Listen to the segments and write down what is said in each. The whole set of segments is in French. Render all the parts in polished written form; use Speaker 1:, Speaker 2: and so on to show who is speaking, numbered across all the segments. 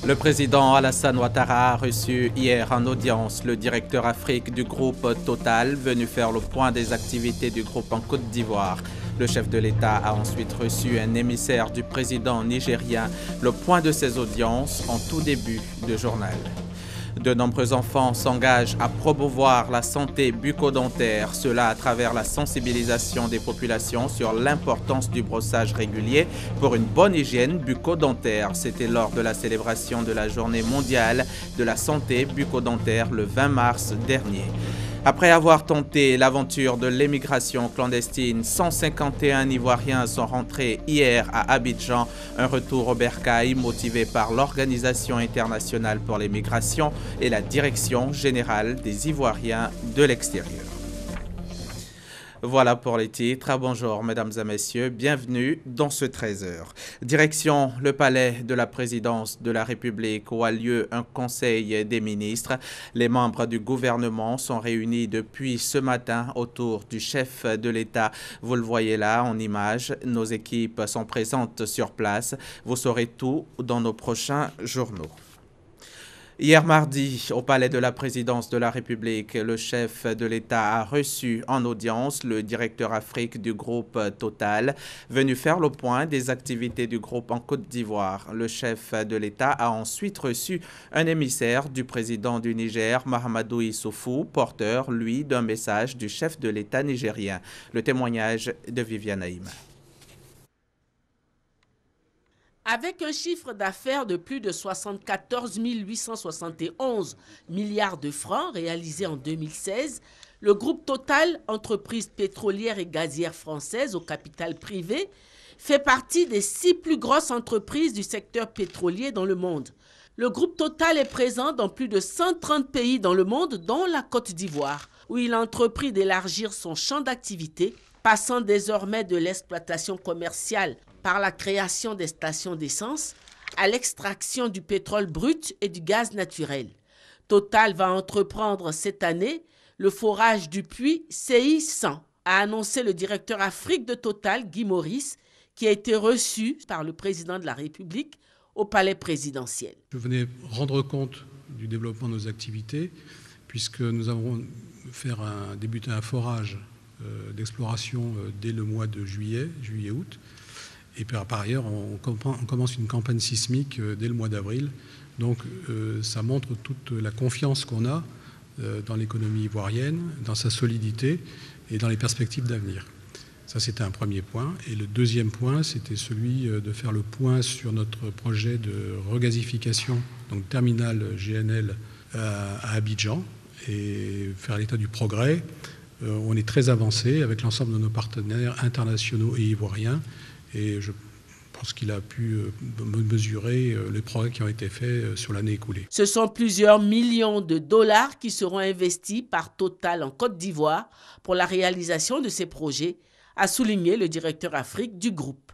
Speaker 1: Le président Alassane Ouattara a reçu hier en audience le directeur Afrique du groupe Total, venu faire le point des activités du groupe en Côte d'Ivoire. Le chef de l'État a ensuite reçu un émissaire du président nigérien, le point de ces audiences en tout début de journal. De nombreux enfants s'engagent à promouvoir la santé bucco-dentaire, cela à travers la sensibilisation des populations sur l'importance du brossage régulier pour une bonne hygiène bucco-dentaire. C'était lors de la célébration de la Journée mondiale de la santé bucco-dentaire le 20 mars dernier. Après avoir tenté l'aventure de l'émigration clandestine, 151 Ivoiriens sont rentrés hier à Abidjan, un retour au bercail motivé par l'Organisation internationale pour les migrations et la Direction générale des Ivoiriens de l'extérieur. Voilà pour les titres. Bonjour mesdames et messieurs, bienvenue dans ce 13h. Direction le palais de la présidence de la République où a lieu un conseil des ministres. Les membres du gouvernement sont réunis depuis ce matin autour du chef de l'État. Vous le voyez là en image, nos équipes sont présentes sur place. Vous saurez tout dans nos prochains journaux. Hier mardi, au palais de la présidence de la République, le chef de l'État a reçu en audience le directeur Afrique du groupe Total, venu faire le point des activités du groupe en Côte d'Ivoire. Le chef de l'État a ensuite reçu un émissaire du président du Niger, Mahamadou Issoufou, porteur, lui, d'un message du chef de l'État nigérien. Le témoignage de Viviane Haïm.
Speaker 2: Avec un chiffre d'affaires de plus de 74 871 milliards de francs réalisé en 2016, le groupe Total, entreprise pétrolière et gazière française au capital privé, fait partie des 6 plus grosses entreprises du secteur pétrolier dans le monde. Le groupe Total est présent dans plus de 130 pays dans le monde, dont la Côte d'Ivoire, où il a entrepris d'élargir son champ d'activité, passant désormais de l'exploitation commerciale par la création des stations d'essence à l'extraction du pétrole brut et du gaz naturel. Total va entreprendre cette année le forage du puits CI-100, a annoncé le directeur Afrique de Total, Guy Maurice, qui a été reçu par le président de la République au palais présidentiel.
Speaker 3: Je venais rendre compte du développement de nos activités, puisque nous avons débuté un forage d'exploration dès le mois de juillet-août. Et par ailleurs, on commence une campagne sismique dès le mois d'avril. Donc ça montre toute la confiance qu'on a dans l'économie ivoirienne, dans sa solidité et dans les perspectives d'avenir. Ça, c'était un premier point. Et le deuxième point, c'était celui de faire le point sur notre projet de regasification, donc terminal GNL à Abidjan, et faire l'état du progrès. On est très avancé avec l'ensemble de nos partenaires internationaux et ivoiriens. Et je pense qu'il a pu mesurer les progrès qui ont été faits sur l'année écoulée.
Speaker 2: Ce sont plusieurs millions de dollars qui seront investis par Total en Côte d'Ivoire pour la réalisation de ces projets, a souligné le directeur Afrique du groupe.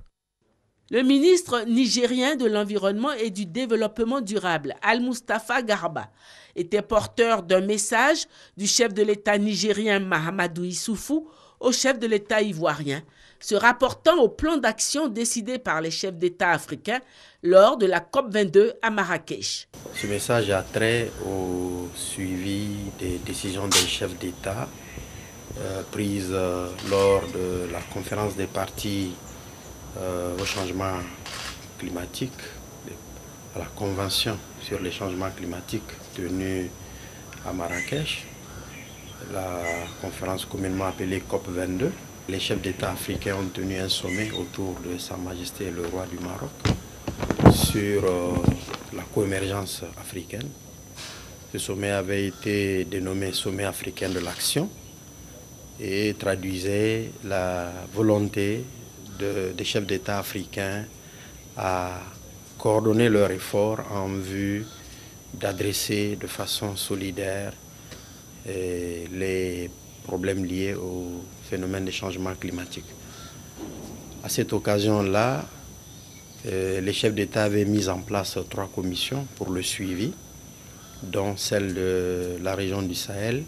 Speaker 2: Le ministre nigérien de l'Environnement et du Développement durable, Al-Mustafa Garba, était porteur d'un message du chef de l'État nigérien Mahamadou Issoufou au chef de l'État ivoirien, se rapportant au plan d'action décidé par les chefs d'État africains lors de la COP22 à Marrakech.
Speaker 4: Ce message a trait au suivi des décisions des chefs d'État prises lors de la conférence des parties au changement climatique, à la convention sur les changements climatiques tenue à Marrakech, la conférence communément appelée COP22. Les chefs d'État africains ont tenu un sommet autour de Sa Majesté le roi du Maroc sur la coémergence africaine. Ce sommet avait été dénommé Sommet africain de l'action et traduisait la volonté des chefs d'État africains à coordonner leurs efforts en vue d'adresser de façon solidaire les problèmes liés au phénomène des changements climatiques. À cette occasion-là, les chefs d'État avaient mis en place 3 commissions pour le suivi, dont celle de la région du Sahel,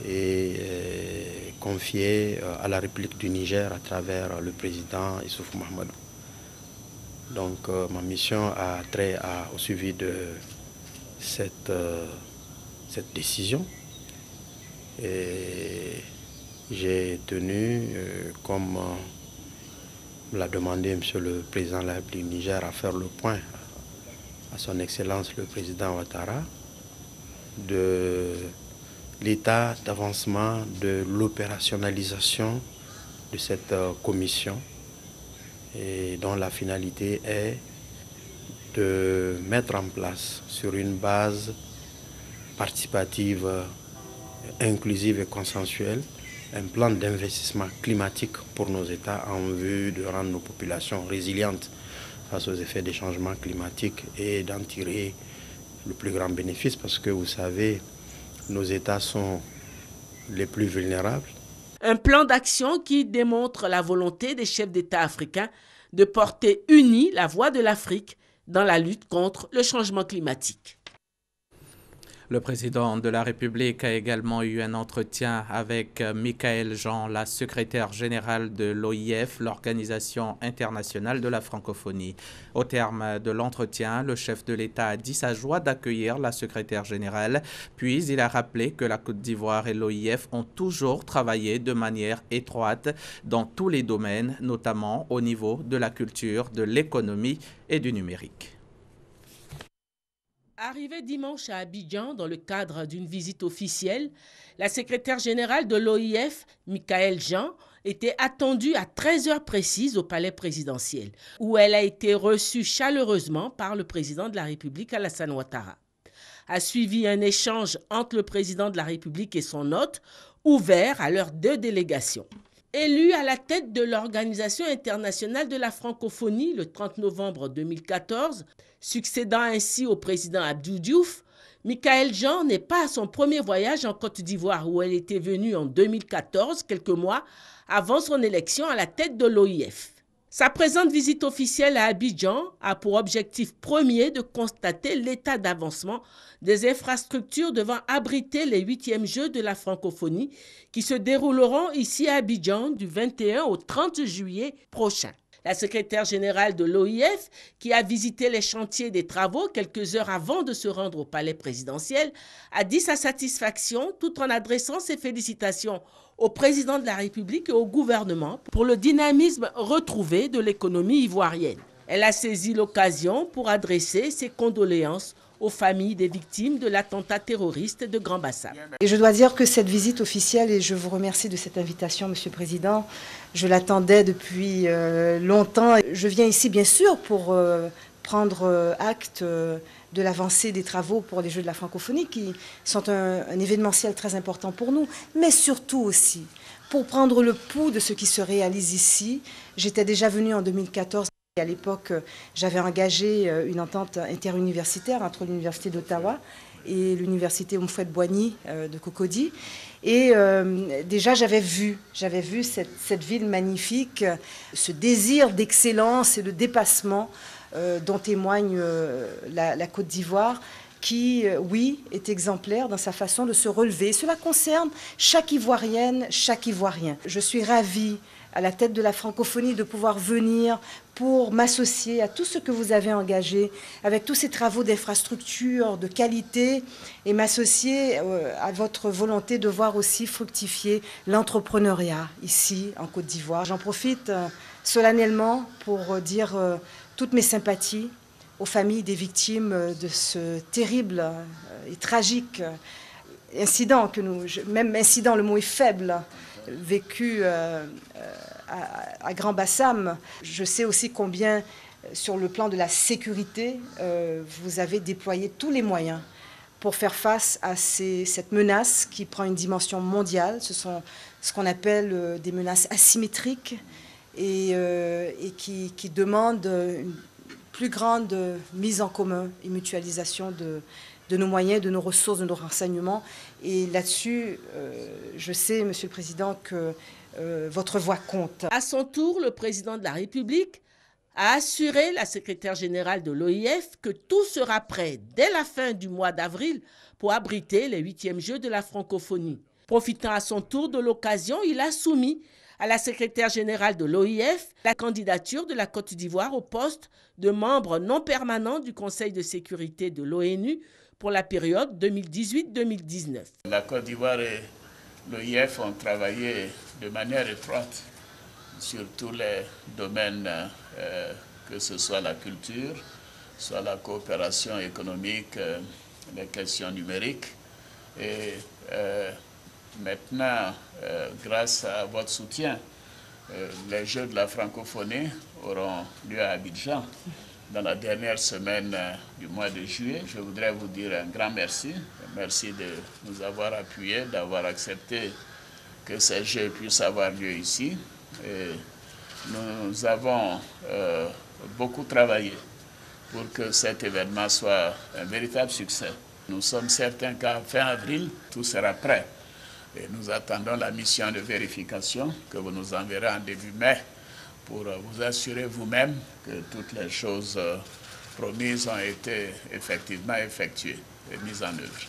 Speaker 4: et confiée à la République du Niger à travers le président Issoufou Mahamadou. Donc ma mission a trait au suivi de cette décision et j'ai tenu, comme l'a demandé Monsieur le Président de la République du Niger, à faire le point à son Excellence le Président Ouattara de l'état d'avancement de l'opérationnalisation de cette commission et dont la finalité est de mettre en place sur une base participative, inclusive et consensuelle un plan d'investissement climatique pour nos États en vue de rendre nos populations résilientes face aux effets des changements climatiques et d'en tirer le plus grand bénéfice parce que vous savez, nos États sont les plus vulnérables.
Speaker 2: Un plan d'action qui démontre la volonté des chefs d'État africains de porter unis la voix de l'Afrique dans la lutte contre le changement climatique.
Speaker 1: Le président de la République a également eu un entretien avec Michaël Jean, la secrétaire générale de l'OIF, l'Organisation internationale de la francophonie. Au terme de l'entretien, le chef de l'État a dit sa joie d'accueillir la secrétaire générale, puis il a rappelé que la Côte d'Ivoire et l'OIF ont toujours travaillé de manière étroite dans tous les domaines, notamment au niveau de la culture, de l'économie et du numérique.
Speaker 2: Arrivée dimanche à Abidjan dans le cadre d'une visite officielle, la secrétaire générale de l'OIF, Michaël Jean, était attendue à 13h précises au palais présidentiel, où elle a été reçue chaleureusement par le président de la République, Alassane Ouattara. A suivi un échange entre le président de la République et son hôte, ouvert à leurs deux délégations. Élu à la tête de l'Organisation internationale de la francophonie le 30 novembre 2014, succédant ainsi au président Abdou Diouf, Michaël Jean n'est pas à son premier voyage en Côte d'Ivoire où elle était venue en 2014, quelques mois avant son élection à la tête de l'OIF. Sa présente visite officielle à Abidjan a pour objectif premier de constater l'état d'avancement des infrastructures devant abriter les 8e Jeux de la francophonie qui se dérouleront ici à Abidjan du 21 au 30 juillet prochain. La secrétaire générale de l'OIF, qui a visité les chantiers des travaux quelques heures avant de se rendre au palais présidentiel, a dit sa satisfaction tout en adressant ses félicitations au président de la République et au gouvernement pour le dynamisme retrouvé de l'économie ivoirienne. Elle a saisi l'occasion pour adresser ses condoléances aux familles des victimes de l'attentat terroriste de Grand Bassam.
Speaker 5: Et je dois dire que cette visite officielle, et je vous remercie de cette invitation, Monsieur le Président, je l'attendais depuis longtemps. Je viens ici, bien sûr, pour prendre acte de l'avancée des travaux pour les Jeux de la francophonie, qui sont un événementiel très important pour nous, mais surtout aussi pour prendre le pouls de ce qui se réalise ici. J'étais déjà venue en 2014. À l'époque, j'avais engagé une entente interuniversitaire entre l'Université d'Ottawa et l'Université Houphouët-Boigny de Cocody. Et déjà, j'avais vu cette ville magnifique, ce désir d'excellence et de dépassement dont témoigne la Côte d'Ivoire, qui, oui, est exemplaire dans sa façon de se relever. Cela concerne chaque Ivoirienne, chaque Ivoirien. Je suis ravie, à la tête de la francophonie, de pouvoir venir pour m'associer à tout ce que vous avez engagé, avec tous ces travaux d'infrastructure, de qualité, et m'associer à votre volonté de voir aussi fructifier l'entrepreneuriat ici, en Côte d'Ivoire. J'en profite solennellement pour dire toutes mes sympathies aux familles des victimes de ce terrible et tragique incident, même incident, le mot est faible, vécu à Grand Bassam. Je sais aussi combien, sur le plan de la sécurité, vous avez déployé tous les moyens pour faire face à cette menace qui prend une dimension mondiale. Ce sont ce qu'on appelle des menaces asymétriques et qui demandent une plus grande mise en commun et mutualisation de nos moyens, de nos ressources, de nos renseignements. Et là-dessus, je sais, Monsieur le Président, que votre voix compte.
Speaker 2: À son tour, le président de la République a assuré la secrétaire générale de l'OIF que tout sera prêt dès la fin du mois d'avril pour abriter les 8e Jeux de la francophonie. Profitant à son tour de l'occasion, il a soumis à la secrétaire générale de l'OIF la candidature de la Côte d'Ivoire au poste de membre non permanent du Conseil de sécurité de l'ONU pour la période 2018-2019.
Speaker 6: La Côte d'Ivoire et l'OIF ont travaillé de manière étroite sur tous les domaines, que ce soit la culture, soit la coopération économique, les questions numériques. Et maintenant, grâce à votre soutien, les Jeux de la francophonie auront lieu à Abidjan dans la dernière semaine du mois de juillet. Je voudrais vous dire un grand merci. Merci de nous avoir appuyés, d'avoir accepté que ces Jeux puissent avoir lieu ici. Et nous avons beaucoup travaillé pour que cet événement soit un véritable succès. Nous sommes certains qu'à fin avril, tout sera prêt. Et nous attendons la mission de vérification que vous nous enverrez en début mai pour vous assurer vous-même que toutes les choses promises ont été effectivement effectuées et mises en œuvre.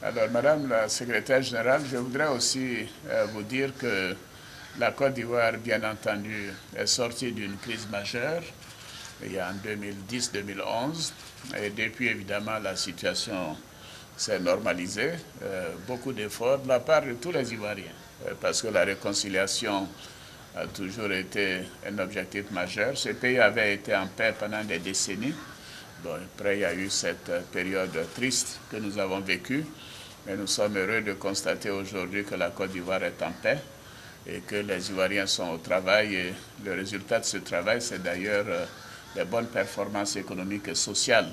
Speaker 6: Alors, Madame la Secrétaire générale, je voudrais aussi vous dire que la Côte d'Ivoire, bien entendu, est sortie d'une crise majeure il y a en 2010-2011. Et depuis, évidemment, la situation s'est normalisée. Beaucoup d'efforts de la part de tous les Ivoiriens, parce que la réconciliation a toujours été un objectif majeur. Ce pays avait été en paix pendant des décennies. Bon, après, il y a eu cette période triste que nous avons vécue. Mais nous sommes heureux de constater aujourd'hui que la Côte d'Ivoire est en paix et que les Ivoiriens sont au travail. Et le résultat de ce travail, c'est d'ailleurs les bonnes performances économiques et sociales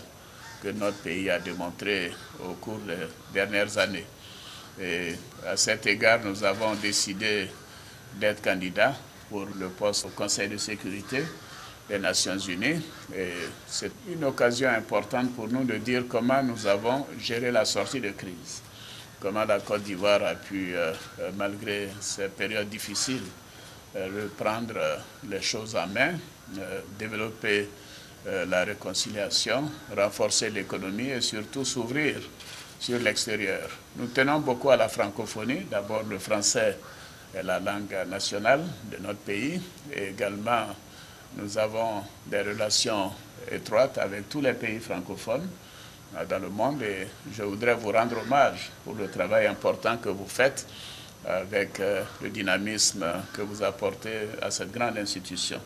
Speaker 6: que notre pays a démontrées au cours des dernières années. Et à cet égard, nous avons décidé d'être candidats pour le poste au Conseil de sécurité des Nations Unies. Et c'est une occasion importante pour nous de dire comment nous avons géré la sortie de crise. Comment la Côte d'Ivoire a pu, malgré ces périodes difficiles, reprendre les choses en main, développer la réconciliation, renforcer l'économie et surtout s'ouvrir sur l'extérieur. Nous tenons beaucoup à la francophonie. D'abord, le français est la langue nationale de notre pays. Et également, nous avons des relations étroites avec tous les pays francophones dans le monde. Et je voudrais vous rendre hommage pour le travail important que vous faites avec le dynamisme que vous apportez à cette grande institution.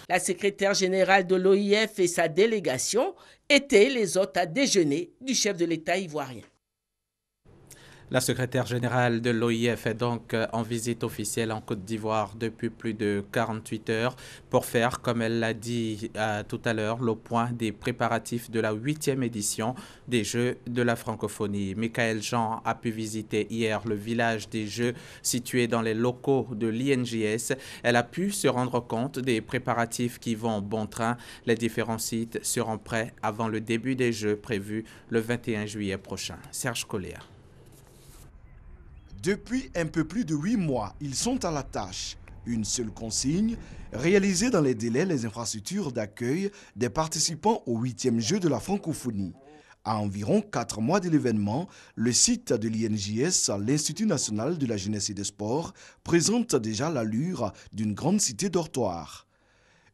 Speaker 2: La secrétaire générale de l'OIF et sa délégation étaient les hôtes à déjeuner du chef de l'État ivoirien.
Speaker 1: La secrétaire générale de l'OIF est donc en visite officielle en Côte d'Ivoire depuis plus de 48 heures pour faire, comme elle l'a dit tout à l'heure, le point des préparatifs de la 8e édition des Jeux de la francophonie. Michael Jean a pu visiter hier le village des Jeux situé dans les locaux de l'INJS. Elle a pu se rendre compte des préparatifs qui vont bon train. Les différents sites seront prêts avant le début des Jeux prévus le 21 juillet prochain. Serge Colléa.
Speaker 7: Depuis un peu plus de 8 mois, ils sont à la tâche. Une seule consigne, réaliser dans les délais les infrastructures d'accueil des participants au 8e Jeu de la francophonie. À environ 4 mois de l'événement, le site de l'INJS, l'Institut national de la jeunesse et des sports, présente déjà l'allure d'une grande cité dortoir.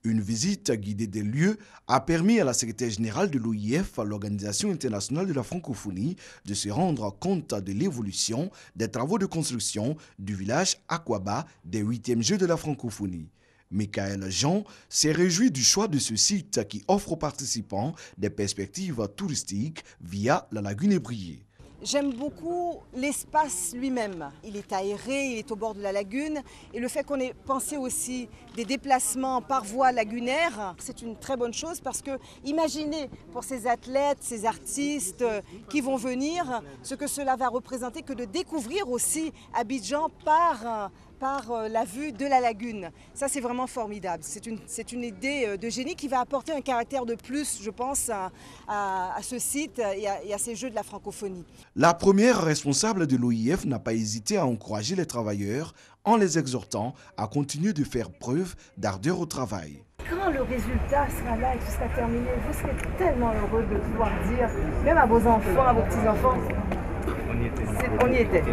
Speaker 7: Une visite guidée des lieux a permis à la secrétaire générale de l'OIF, l'Organisation internationale de la francophonie, de se rendre compte de l'évolution des travaux de construction du village Akwaba des 8e Jeux de la francophonie. Michael Jean s'est réjoui du choix de ce site qui offre aux participants des perspectives touristiques via la lagune ébriée.
Speaker 5: J'aime beaucoup l'espace lui-même. Il est aéré, il est au bord de la lagune. Et le fait qu'on ait pensé aussi des déplacements par voie lagunaire, c'est une très bonne chose parce que imaginez pour ces athlètes, ces artistes qui vont venir, ce que cela va représenter que de découvrir aussi Abidjan par la vue de la lagune. Ça, c'est vraiment formidable. C'est une idée de génie qui va apporter un caractère de plus, je pense, à ce site et à ces Jeux de la francophonie.
Speaker 7: La première responsable de l'OIF n'a pas hésité à encourager les travailleurs en les exhortant à continuer de faire preuve d'ardeur au travail.
Speaker 8: Quand le résultat sera là et tout sera terminé, vous serez tellement heureux de pouvoir dire, même à vos enfants, à vos petits-enfants,
Speaker 5: On y était.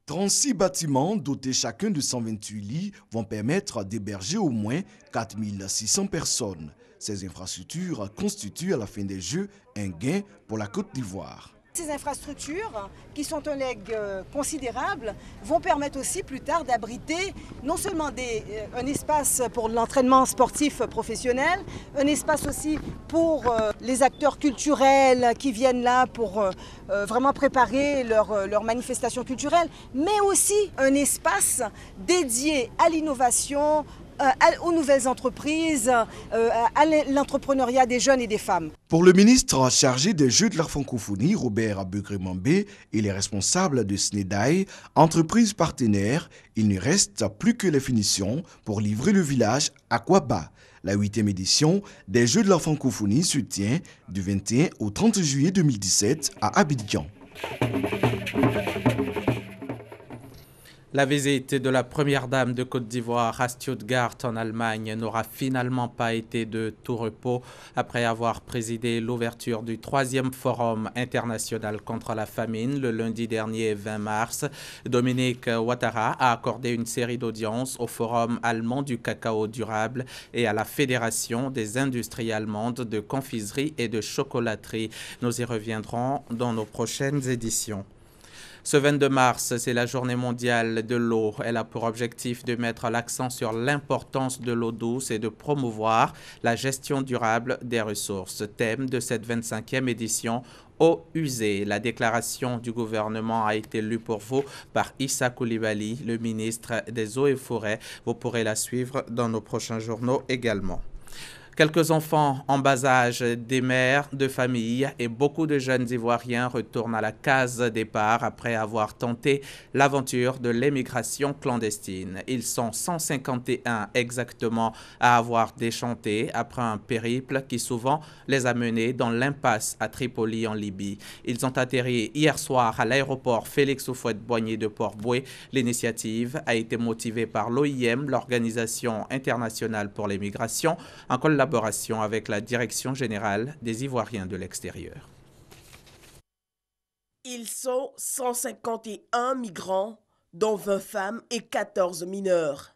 Speaker 7: 36 bâtiments dotés chacun de 128 lits vont permettre d'héberger au moins 4 600 personnes. Ces infrastructures constituent à la fin des Jeux un gain pour la Côte d'Ivoire.
Speaker 5: Ces infrastructures, qui sont un legs considérable, vont permettre aussi plus tard d'abriter non seulement un espace pour l'entraînement sportif professionnel, un espace aussi pour les acteurs culturels qui viennent là pour vraiment préparer leurs manifestations culturelles, mais aussi un espace dédié à l'innovation, aux nouvelles entreprises, à l'entrepreneuriat des jeunes et des femmes.
Speaker 7: Pour le ministre chargé des Jeux de la francophonie, Robert Abegré-Mambé, et les responsables de SNEDAI, entreprise partenaire, il ne reste plus que les finitions pour livrer le village à Kwaba. La 8e édition des Jeux de la francophonie se tient du 21 au 30 juillet 2017 à Abidjan.
Speaker 1: La visite de la première dame de Côte d'Ivoire à Stuttgart en Allemagne n'aura finalement pas été de tout repos après avoir présidé l'ouverture du 3e forum international contre la famine le lundi dernier 20 mars. Dominique Ouattara a accordé une série d'audiences au Forum allemand du cacao durable et à la Fédération des industries allemandes de confiserie et de chocolaterie. Nous y reviendrons dans nos prochaines éditions. Ce 22 mars, c'est la journée mondiale de l'eau. Elle a pour objectif de mettre l'accent sur l'importance de l'eau douce et de promouvoir la gestion durable des ressources. Thème de cette 25e édition, eau usée. La déclaration du gouvernement a été lue pour vous par Issa Coulibaly, le ministre des Eaux et Forêts. Vous pourrez la suivre dans nos prochains journaux également. Quelques enfants en bas âge, des mères de famille et beaucoup de jeunes Ivoiriens retournent à la case départ après avoir tenté l'aventure de l'émigration clandestine. Ils sont 151 exactement à avoir déchanté après un périple qui souvent les a menés dans l'impasse à Tripoli en Libye. Ils ont atterri hier soir à l'aéroport Félix Houphouët-Boigny de Port-Bouët. L'initiative a été motivée par l'OIM, l'Organisation internationale pour les migrations, en collaboration avec la Direction générale des Ivoiriens de l'extérieur.
Speaker 9: Ils sont 151 migrants, dont 20 femmes et 14 mineurs.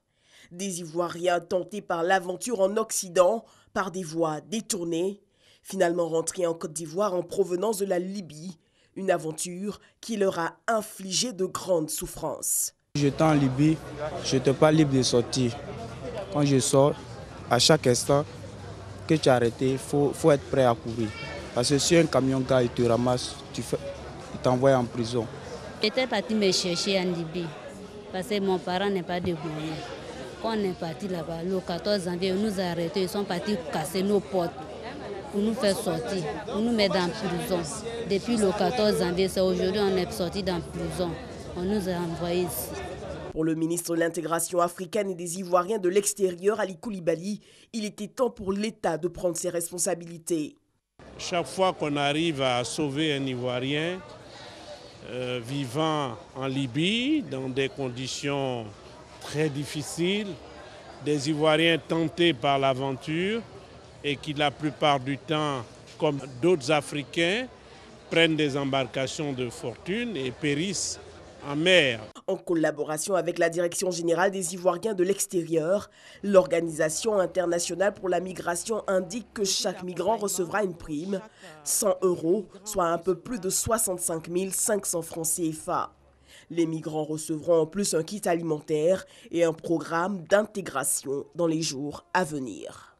Speaker 9: Des Ivoiriens tentés par l'aventure en Occident par des voies détournées, finalement rentrés en Côte d'Ivoire en provenance de la Libye, une aventure qui leur a infligé de grandes souffrances.
Speaker 10: J'étais en Libye, je n'étais pas libre de sortir. Quand je sors, à chaque instant que tu es arrêté, il faut être prêt à courir. Parce que si un camion gars il te ramasse, il t'envoie en prison.
Speaker 11: J'étais parti me chercher en Libye parce que mon parent n'est pas de Bourgogne. Quand on est parti là-bas, le 14 janvier, ils nous ont arrêtés, ils sont partis casser nos portes pour nous faire sortir, pour nous mettre en prison. Depuis le 14 janvier, c'est aujourd'hui qu'on est sorti dans prison. On nous a envoyés ici.
Speaker 9: Pour le ministre de l'Intégration africaine et des Ivoiriens de l'extérieur, Ali Coulibaly, il était temps pour l'État de prendre ses responsabilités.
Speaker 12: Chaque fois qu'on arrive à sauver un Ivoirien vivant en Libye, dans des conditions très difficiles, des Ivoiriens tentés par l'aventure et qui la plupart du temps, comme d'autres Africains, prennent des embarcations de fortune et périssent en mer.
Speaker 9: En collaboration avec la Direction générale des Ivoiriens de l'extérieur, l'Organisation internationale pour la migration indique que chaque migrant recevra une prime, 100 €, soit un peu plus de 65 500 francs CFA. Les migrants recevront en plus un kit alimentaire et un programme d'intégration dans les jours à venir.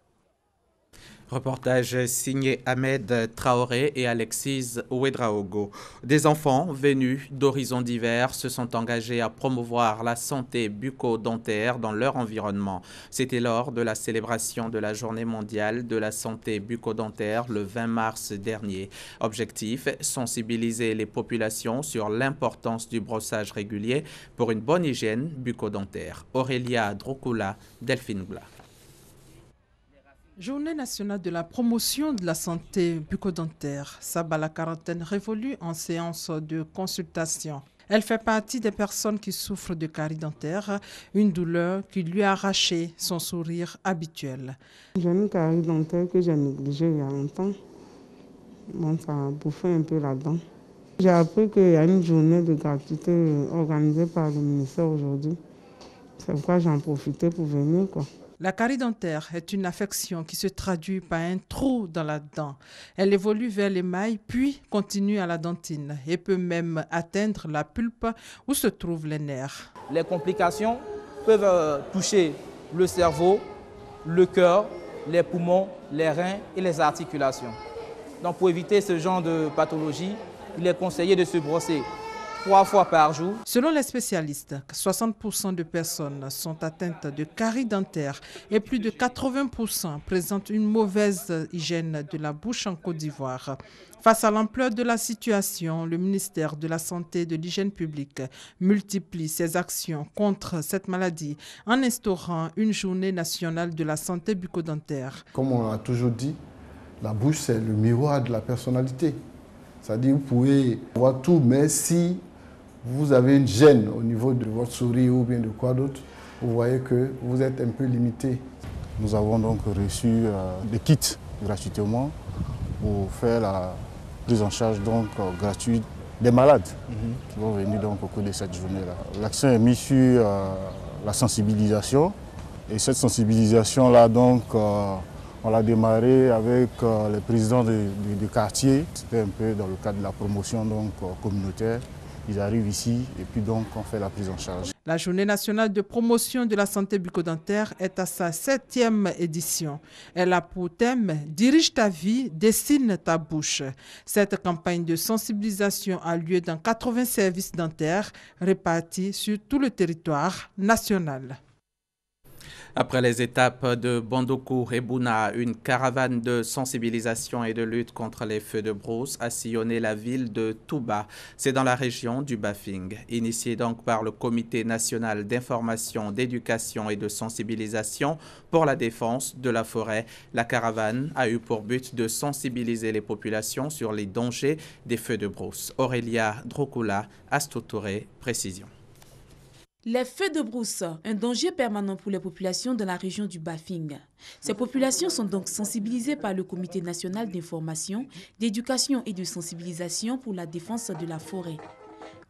Speaker 1: Reportage signé Ahmed Traoré et Alexis Ouedraogo. Des enfants venus d'horizons divers se sont engagés à promouvoir la santé bucco-dentaire dans leur environnement. C'était lors de la célébration de la Journée mondiale de la santé bucco-dentaire le 20 mars dernier. Objectif, sensibiliser les populations sur l'importance du brossage régulier pour une bonne hygiène bucco-dentaire. Aurélia Drokula, Delphine Bla.
Speaker 13: Journée nationale de la promotion de la santé bucco-dentaire. Sabat la quarantaine révolue en séance de consultation. Elle fait partie des personnes qui souffrent de carie dentaire, une douleur qui lui a arraché son sourire habituel.
Speaker 14: J'ai une carie dentaire que j'ai négligée il y a longtemps. Bon, ça a bouffé un peu la dent. J'ai appris qu'il y a une journée de gratuité organisée par le ministère aujourd'hui. C'est pourquoi j'en profitais pour venir, quoi.
Speaker 13: La carie dentaire est une affection qui se traduit par un trou dans la dent. Elle évolue vers l'émail puis continue à la dentine et peut même atteindre la pulpe où se trouvent les nerfs.
Speaker 15: Les complications peuvent toucher le cerveau, le cœur, les poumons, les reins et les articulations. Donc pour éviter ce genre de pathologie, il est conseillé de se brosser 3 fois par jour.
Speaker 13: Selon les spécialistes, 60% de personnes sont atteintes de carie dentaire et plus de 80% présentent une mauvaise hygiène de la bouche en Côte d'Ivoire. Face à l'ampleur de la situation, le ministère de la Santé et de l'Hygiène publique multiplie ses actions contre cette maladie en instaurant une journée nationale de la santé bucco-dentaire.
Speaker 16: Comme on a toujours dit, la bouche c'est le miroir de la personnalité. C'est-à-dire vous pouvez voir tout, mais si vous avez une gêne au niveau de votre sourire ou bien de quoi d'autre, vous voyez que vous êtes un peu limité.
Speaker 17: Nous avons donc reçu des kits gratuitement pour faire la prise en charge gratuite des malades qui vont venir donc au cours de cette journée-là. L'accent est mis sur la sensibilisation et cette sensibilisation-là donc on l'a démarré avec les présidents de quartier. C'était un peu dans le cadre de la promotion donc communautaire. Ils arrivent ici et puis donc on fait la prise en charge.
Speaker 13: La Journée nationale de promotion de la santé bucco-dentaire est à sa 7e édition. Elle a pour thème « Dirige ta vie, dessine ta bouche ». Cette campagne de sensibilisation a lieu dans 80 services dentaires répartis sur tout le territoire national.
Speaker 1: Après les étapes de Bandoukou et Bouna, une caravane de sensibilisation et de lutte contre les feux de brousse a sillonné la ville de Touba. C'est dans la région du Bafing. Initiée donc par le Comité national d'information, d'éducation et de sensibilisation pour la défense de la forêt, la caravane a eu pour but de sensibiliser les populations sur les dangers des feux de brousse. Aurélia Drokula, Astou Touré, précision.
Speaker 18: Les feux de brousse, un danger permanent pour les populations de la région du Bafing. Ces populations sont donc sensibilisées par le Comité national d'information, d'éducation et de sensibilisation pour la défense de la forêt.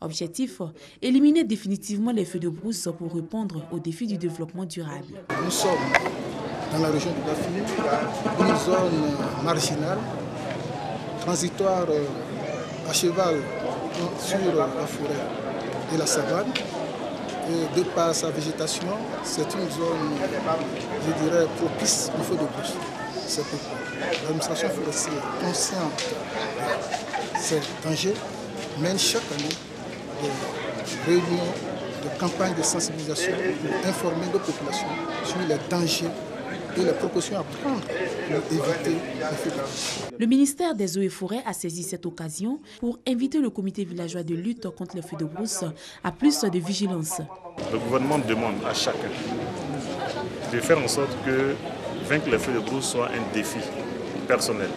Speaker 18: Objectif, éliminer définitivement les feux de brousse pour répondre aux défis du développement durable.
Speaker 19: Nous sommes dans la région du Bafing, une zone marginale, transitoire à cheval sur la forêt et la savane. Et de par sa végétation, c'est une zone, je dirais, propice au feu de brousse. C'est pourquoi l'administration forestière, consciente de ces dangers, mène chaque année des réunions, de campagnes de sensibilisation pour informer nos populations sur les dangers et les précautions à prendre pour éviter les feux de brousse.
Speaker 18: Le ministère des Eaux et Forêts a saisi cette occasion pour inviter le comité villageois de lutte contre les feux de brousse à plus de vigilance.
Speaker 20: Le gouvernement demande à chacun de faire en sorte que vaincre les feux de brousse soit un défi personnel.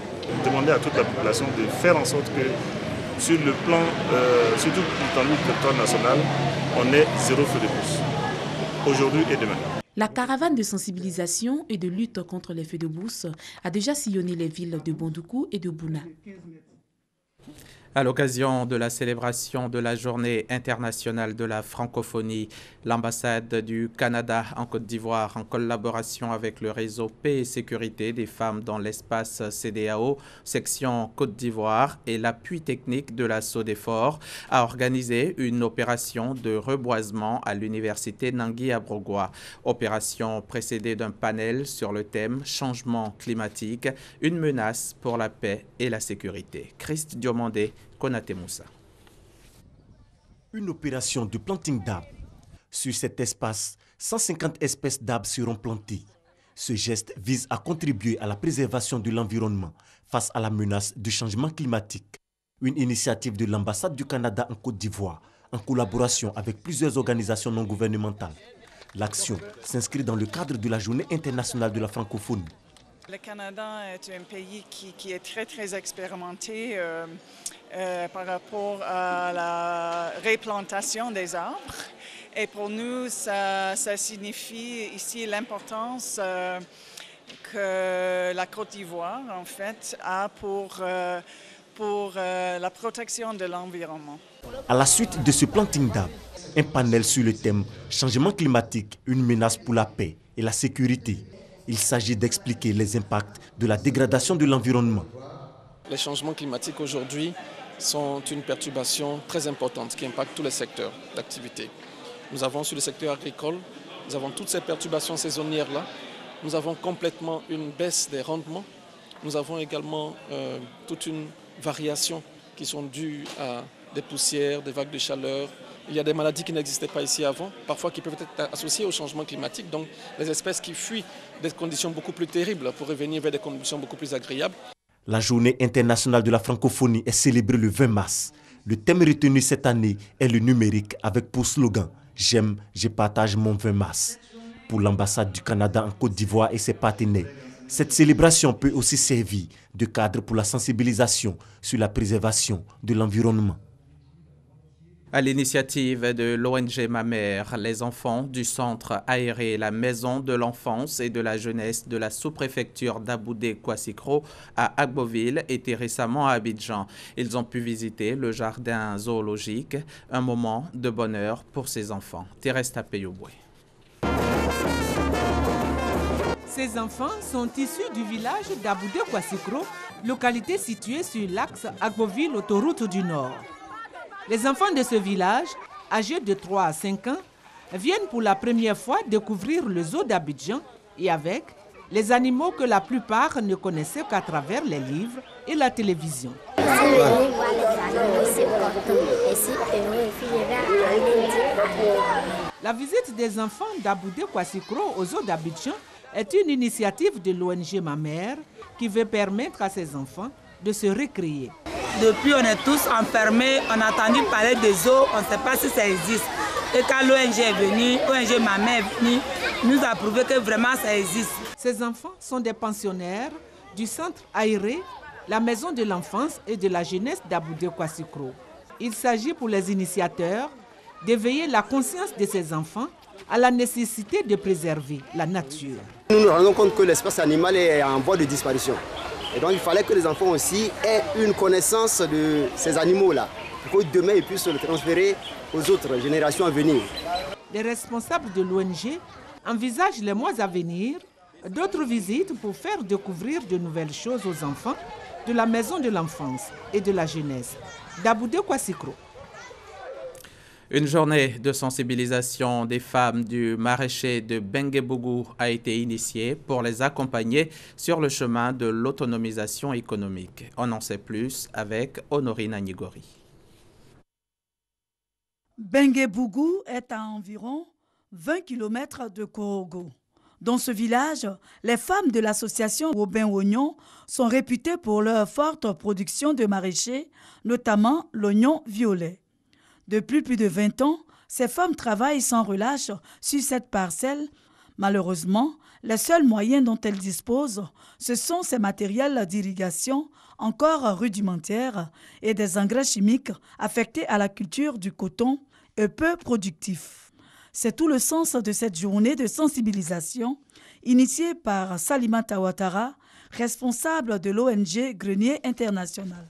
Speaker 20: Demander à toute la population de faire en sorte que sur le plan, surtout dans le territoire national, on ait 0 feu de brousse, aujourd'hui et demain.
Speaker 18: La caravane de sensibilisation et de lutte contre les feux de brousse a déjà sillonné les villes de Bandoukou et de Bouna.
Speaker 1: À l'occasion de la célébration de la Journée internationale de la francophonie, l'ambassade du Canada en Côte d'Ivoire, en collaboration avec le réseau Paix et Sécurité des femmes dans l'espace CEDEAO, section Côte d'Ivoire et l'appui technique de la SODEFOR, a organisé une opération de reboisement à l'université Nangui-Abrogwa. Opération précédée d'un panel sur le thème « Changement climatique, une menace pour la paix et la sécurité ». Christ Diomandé, Konate Moussa.
Speaker 21: Une opération de planting d'arbres. Sur cet espace, 150 espèces d'arbres seront plantées. Ce geste vise à contribuer à la préservation de l'environnement face à la menace du changement climatique. Une initiative de l'ambassade du Canada en Côte d'Ivoire, en collaboration avec plusieurs organisations non gouvernementales. L'action s'inscrit dans le cadre de la Journée internationale de la francophonie.
Speaker 22: Le Canada est un pays qui est très expérimenté par rapport à la replantation des arbres. Et pour nous, ça signifie ici l'importance que la Côte d'Ivoire en fait a pour pour la protection de l'environnement.
Speaker 21: À la suite de ce planting d'arbres, un panel sur le thème « Changement climatique, une menace pour la paix et la sécurité ». Il s'agit d'expliquer les impacts de la dégradation de l'environnement.
Speaker 3: Les changements climatiques aujourd'hui sont une perturbation très importante qui impacte tous les secteurs d'activité. Nous avons sur le secteur agricole, nous avons toutes ces perturbations saisonnières-là. Nous avons complètement une baisse des rendements. Nous avons également toute une variation qui sont dues à des poussières, des vagues de chaleur. Il y a des maladies qui n'existaient pas ici avant, parfois qui peuvent être associées au changement climatique. Donc les espèces qui fuient des conditions beaucoup plus terribles pour revenir vers des conditions beaucoup plus agréables.
Speaker 21: La journée internationale de la francophonie est célébrée le 20 mars. Le thème retenu cette année est le numérique avec pour slogan « J'aime, je partage mon 20 mars ». Pour l'ambassade du Canada en Côte d'Ivoire et ses partenaires, cette célébration peut aussi servir de cadre pour la sensibilisation sur la préservation de l'environnement.
Speaker 1: À l'initiative de l'ONG Ma Mère, les enfants du centre aéré La Maison de l'Enfance et de la Jeunesse de la sous-préfecture d'Aboudé-Kouassikro à Agboville étaient récemment à Abidjan. Ils ont pu visiter le jardin zoologique, un moment de bonheur pour ces enfants. Thérèse Tapeyoboué.
Speaker 4: Ces enfants sont issus du village d'Aboudé-Kouassikro, localité située sur l'axe Agboville-Autoroute du Nord. Les enfants de ce village, âgés de 3 à 5 ans, viennent pour la première fois découvrir le zoo d'Abidjan et avec les animaux que la plupart ne connaissaient qu'à travers les livres et la télévision. La visite des enfants d'Aboudé-Kouassikro au zoo d'Abidjan est une initiative de l'ONG Ma Mère qui veut permettre à ces enfants de se récréer.
Speaker 23: Depuis, on est tous enfermés, on a entendu parler des zoos, on ne sait pas si ça existe. Et quand l'ONG est venue, l'ONG Ma Mère est venue, nous a prouvé que vraiment ça existe.
Speaker 4: Ces enfants sont des pensionnaires du centre aéré, la maison de l'enfance et de la jeunesse d'Aboudé-Kouassikro. Il s'agit pour les initiateurs d'éveiller la conscience de ces enfants à la nécessité de préserver la nature.
Speaker 24: Nous nous rendons compte que l'espèce animale est en voie de disparition. Et donc il fallait que les enfants aussi aient une connaissance de ces animaux-là, pour que demain ils puissent le transférer aux autres générations à venir.
Speaker 4: Les responsables de l'ONG envisagent les mois à venir d'autres visites pour faire découvrir de nouvelles choses aux enfants de la maison de l'enfance et de la jeunesse d'Aboudé-Kouassikro.
Speaker 1: Une journée de sensibilisation des femmes du maraîcher de Benguebougou a été initiée pour les accompagner sur le chemin de l'autonomisation économique. On en sait plus avec Honorine Agnigori.
Speaker 25: Benguebougou est à environ 20 km de Korogo. Dans ce village, les femmes de l'association Robin-Oignon sont réputées pour leur forte production de maraîchers, notamment l'oignon violet. Depuis plus de 20 ans, ces femmes travaillent sans relâche sur cette parcelle. Malheureusement, les seuls moyens dont elles disposent, ce sont ces matériels d'irrigation encore rudimentaires et des engrais chimiques affectés à la culture du coton et peu productifs. C'est tout le sens de cette journée de sensibilisation initiée par Salimata Ouattara, responsable de l'ONG Grenier International.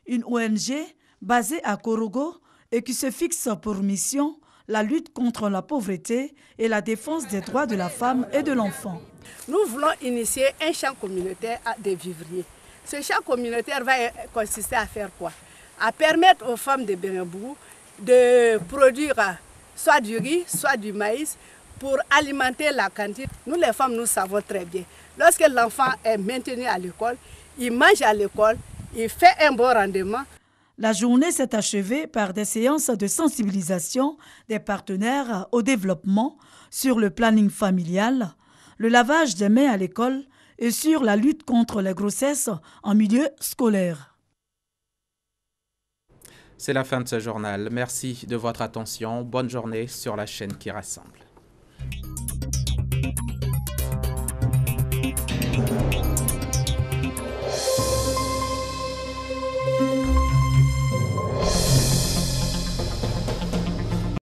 Speaker 25: Une ONG basée à Korogo et qui se fixe pour mission la lutte contre la pauvreté et la défense des droits de la femme et de l'enfant.
Speaker 26: Nous voulons initier un champ communautaire des vivriers. Ce champ communautaire va consister à faire quoi? À permettre aux femmes de Benguebougou de produire soit du riz, soit du maïs pour alimenter la cantine. Nous les femmes, nous savons très bien. Lorsque l'enfant est maintenu à l'école, il mange à l'école, il fait un bon rendement.
Speaker 25: La journée s'est achevée par des séances de sensibilisation des partenaires au développement sur le planning familial, le lavage des mains à l'école et sur la lutte contre les grossesses en milieu scolaire.
Speaker 1: C'est la fin de ce journal. Merci de votre attention. Bonne journée sur la chaîne qui rassemble.